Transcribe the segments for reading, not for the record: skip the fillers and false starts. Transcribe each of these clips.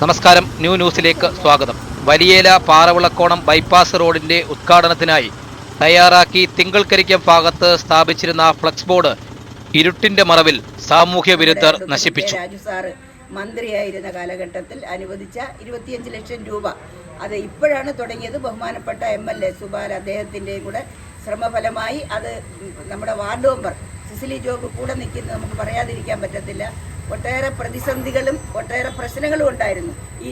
നമസ്കാരം, ന്യൂസിലേക്ക് സ്വാഗതം. വലിയേല പാറവിളക്കോണം ബൈപ്പാസ് റോഡിന്റെ ഉദ്ഘാടനത്തിനായി തയ്യാറാക്കി തിങ്കൾക്കരിക്കം ഭാഗത്ത് സ്ഥാപിച്ചിരുന്ന ഫ്ലക്സ് ബോർഡ് ഇരുട്ടിന്റെ മറവിൽ സാമൂഹ്യ വിരുദ്ധർ നശിപ്പിച്ചു. രാജു സാറ് മന്ത്രിയായിരുന്ന കാലഘട്ടത്തിൽ അനുവദിച്ച 25 ലക്ഷം രൂപ അത് ഇപ്പോഴാണ് തുടങ്ങിയത്. ബഹുമാനപ്പെട്ട MLA സുബാൽ അദ്ദേഹത്തിൻ്റെയും കൂടെ ശ്രമഫലമായി അത് നമ്മുടെ വാർഡ് മെമ്പർ സിസിലി ജോബ് കൂടെ നിൽക്കുന്നത് നമുക്ക് പറയാതിരിക്കാൻ പറ്റത്തില്ല. ഒട്ടേറെ പ്രതിസന്ധികളും ഒട്ടേറെ പ്രശ്നങ്ങളും ഉണ്ടായിരുന്നു. ഈ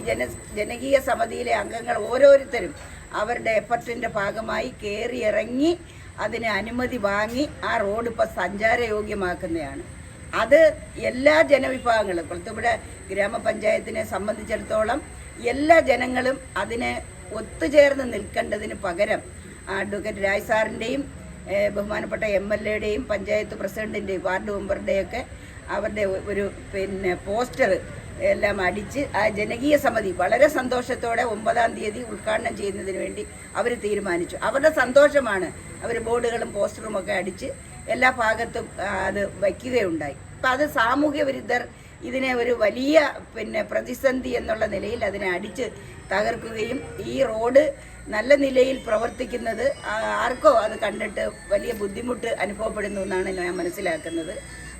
ജനകീയ സമിതിയിലെ അംഗങ്ങൾ ഓരോരുത്തരും അവരുടെ എഫർട്ടിൻ്റെ ഭാഗമായി കയറിയിറങ്ങി അതിന് അനുമതി വാങ്ങി ആ റോഡ് ഇപ്പോൾ സഞ്ചാരയോഗ്യമാക്കുന്നതാണ്. അത് എല്ലാ ജനവിഭാഗങ്ങളും കൊളത്തുപുഴ ഗ്രാമപഞ്ചായത്തിനെ സംബന്ധിച്ചിടത്തോളം എല്ലാ ജനങ്ങളും അതിനെ ഒത്തുചേർന്ന് നിൽക്കേണ്ടതിന് പകരം അഡ്വക്കേറ്റ് രാജ് സാറിൻ്റെയും ബഹുമാനപ്പെട്ട MLAയുടെയും പഞ്ചായത്ത് പ്രസിഡൻറ്റിൻ്റെയും വാർഡ് മെമ്പറുടെയൊക്കെ അവരുടെ ഒരു പോസ്റ്റർ എല്ലാം അടിച്ച് ആ ജനകീയ സമിതി വളരെ സന്തോഷത്തോടെ 9-ാം തീയതി ഉദ്ഘാടനം ചെയ്യുന്നതിന് വേണ്ടി അവർ തീരുമാനിച്ചു. അവരുടെ സന്തോഷമാണ്. അവർ ബോർഡുകളും പോസ്റ്ററും ഒക്കെ അടിച്ച് എല്ലാ ഭാഗത്തും അത് വയ്ക്കുകയുണ്ടായി. അപ്പം അത് സാമൂഹ്യ വിരുദ്ധർ ഇതിനെ ഒരു വലിയ പ്രതിസന്ധി എന്നുള്ള നിലയിൽ അതിനെ അടിച്ച് തകർക്കുകയും ഈ റോഡ് നല്ല നിലയിൽ പ്രവർത്തിക്കുന്നത് ആർക്കോ അത് കണ്ടിട്ട് വലിയ ബുദ്ധിമുട്ട് അനുഭവപ്പെടുന്നു എന്നാണ് ഞാൻ മനസ്സിലാക്കുന്നത്.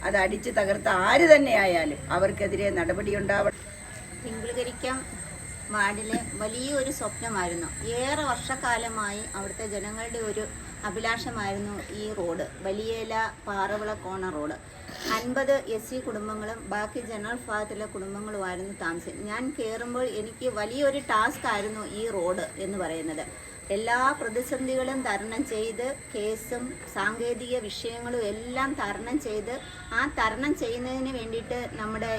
അത് അടിച്ച് തകർത്ത ആര് തന്നെയായാലും അവർക്കെതിരെ നടപടിയുണ്ടാവണം. തിങ്കളകരിക്കം വാർഡിലെ വലിയൊരു സ്വപ്നമായിരുന്നു. ഏറെ വർഷക്കാലമായി അവിടുത്തെ ജനങ്ങളുടെ ഒരു അഭിലാഷമായിരുന്നു ഈ റോഡ്, വലിയേല പാറവിളക്കോണ റോഡ്. 50 SC കുടുംബങ്ങളും ബാക്കി ജനറൽ വിഭാഗത്തിലെ കുടുംബങ്ങളുമായിരുന്നു താമസം. ഞാൻ കയറുമ്പോൾ എനിക്ക് വലിയൊരു ടാസ്ക് ആയിരുന്നു ഈ റോഡ് എന്ന് പറയുന്നത്. എല്ലാ പ്രതിസന്ധികളും തരണം ചെയ്ത് കേസും സാങ്കേതിക വിഷയങ്ങളും എല്ലാം തരണം ചെയ്ത് ആ തരണം ചെയ്യുന്നതിന് വേണ്ടിയിട്ട് നമ്മുടെ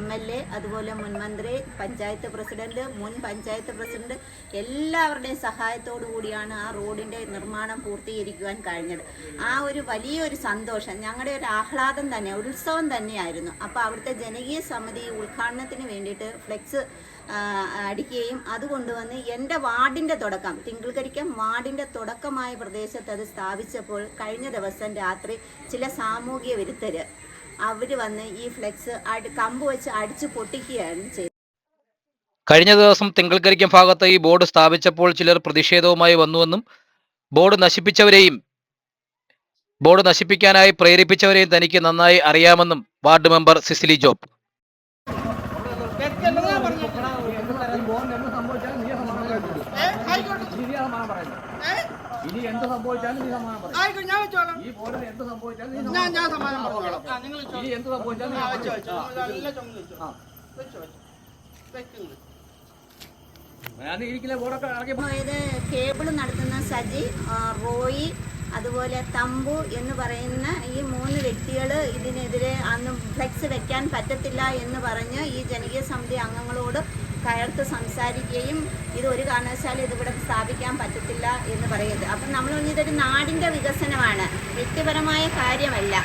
MLA, അതുപോലെ മുൻ മന്ത്രി, പഞ്ചായത്ത് പ്രസിഡന്റ്, മുൻ പഞ്ചായത്ത് പ്രസിഡന്റ് എല്ലാവരുടെയും സഹായത്തോടു കൂടിയാണ് ആ റോഡിൻ്റെ നിർമ്മാണം പൂർത്തീകരിക്കുവാൻ കഴിഞ്ഞത്. ആ ഒരു വലിയൊരു സന്തോഷം, ഞങ്ങളുടെ ഒരു ആഹ്ലാദം തന്നെ, ഉത്സവം തന്നെയായിരുന്നു. അപ്പോൾ അവിടുത്തെ ജനകീയ സമിതി ഉദ്ഘാടനത്തിന് വേണ്ടിയിട്ട് ഫ്ലെക്സ് അടിക്കുകയും അതുകൊണ്ടുവന്ന് എൻ്റെ വാർഡിൻ്റെ തുടക്കം, തിങ്കളകരിക്കം വാർഡിൻ്റെ തുടക്കമായ പ്രദേശത്ത് അത് സ്ഥാപിച്ചപ്പോൾ കഴിഞ്ഞ ദിവസം രാത്രി ചില സാമൂഹ്യ വിരുദ്ധർ അവർ വന്ന് ഈ ഫ്ലെക്സ് കമ്പ് വെച്ച് അടിച്ചു പൊട്ടിക്കുകയാണ് ചെയ്തത്. കഴിഞ്ഞ ദിവസം തിങ്കൾക്കരിക്കം ഭാഗത്ത് ഈ ബോർഡ് സ്ഥാപിച്ചപ്പോൾ ചിലർ പ്രതിഷേധവുമായി വന്നുവെന്നും ബോർഡ് നശിപ്പിക്കാനായി പ്രേരിപ്പിച്ചവരെയും തനിക്ക് നന്നായി അറിയാമെന്നും വാർഡ് മെമ്പർ സിസിലി ജോബ് ഇനി എന്ത് സംഭവിച്ചാലും നീ സമാധാനം പറയും. ഈ ബോർഡിന് എന്ത് സംഭവിച്ചാലും ഞാൻ സമാധാനം പറഞ്ഞോളാം. ഇനി എന്ത് സംഭവിച്ചാലും കേബിൾ നടത്തുന്ന സജി, റോയി, അതുപോലെ തമ്പു എന്ന് പറയുന്ന ഈ 3 വ്യക്തികൾ ഇതിനെതിരെ അന്ന് ഫ്ലെക്സ് വെക്കാൻ പറ്റത്തില്ല എന്ന് പറഞ്ഞ് ഈ ജനകീയ സമിതി അംഗങ്ങളോട് കയർത്ത് സംസാരിക്കുകയും ഇത് ഒരു കാരണവശാലും ഇതിവിടെ സ്ഥാപിക്കാൻ പറ്റത്തില്ല എന്ന് പറയുന്നത്. അപ്പം നമ്മൾ ഇതൊരു നാടിൻ്റെ വികസനമാണ്, വ്യക്തിപരമായ കാര്യമല്ല.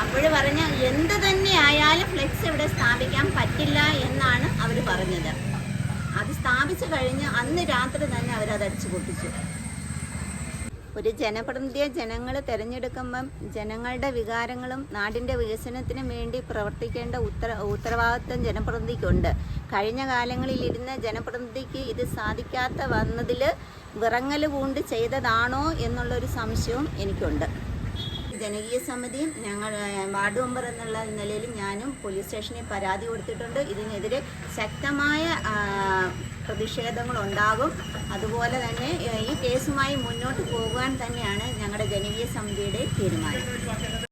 അപ്പോൾ പറഞ്ഞ എന്ത് തന്നെ ആയാലും ഫ്ലെക്സ് ഇവിടെ സ്ഥാപിക്കാൻ പറ്റില്ല എന്നാണ് അവർ പറഞ്ഞത്. അത് സ്ഥാപിച്ചു കഴിഞ്ഞ് അന്ന് രാത്രി തന്നെ അവരത് അടിച്ചു പൊട്ടിച്ചു. ഒരു ജനപ്രതിനിധിയെ ജനങ്ങൾ തിരഞ്ഞെടുക്കുമ്പം ജനങ്ങളുടെ വികാരങ്ങളും നാടിൻ്റെ വികസനത്തിനും വേണ്ടി പ്രവർത്തിക്കേണ്ട ഉത്തരവാദിത്വം ജനപ്രതിനിധിക്കുണ്ട്. കഴിഞ്ഞ കാലങ്ങളിൽ ഇരുന്ന ജനപ്രതിനിധിക്ക് ഇത് സാധിക്കാത്ത വന്നതിൽ വിറങ്ങൽ പൂണ്ട് ചെയ്തതാണോ എന്നുള്ളൊരു സംശയവും എനിക്കുണ്ട്. ജനകീയ സമിതിയും ഞങ്ങൾ വാർഡ് മെമ്പർ എന്നുള്ള നിലയിൽ ഞാനും പോലീസ് സ്റ്റേഷനിൽ പരാതി കൊടുത്തിട്ടുണ്ട്. ഇതിനെതിരെ ശക്തമായ പ്രതിഷേധങ്ങളുണ്ടാകും. അതുപോലെ തന്നെ ഈ കേസുമായി മുന്നോട്ട് പോകുവാൻ തന്നെയാണ് ഞങ്ങളുടെ ജനകീയ സമിതിയുടെ തീരുമാനം.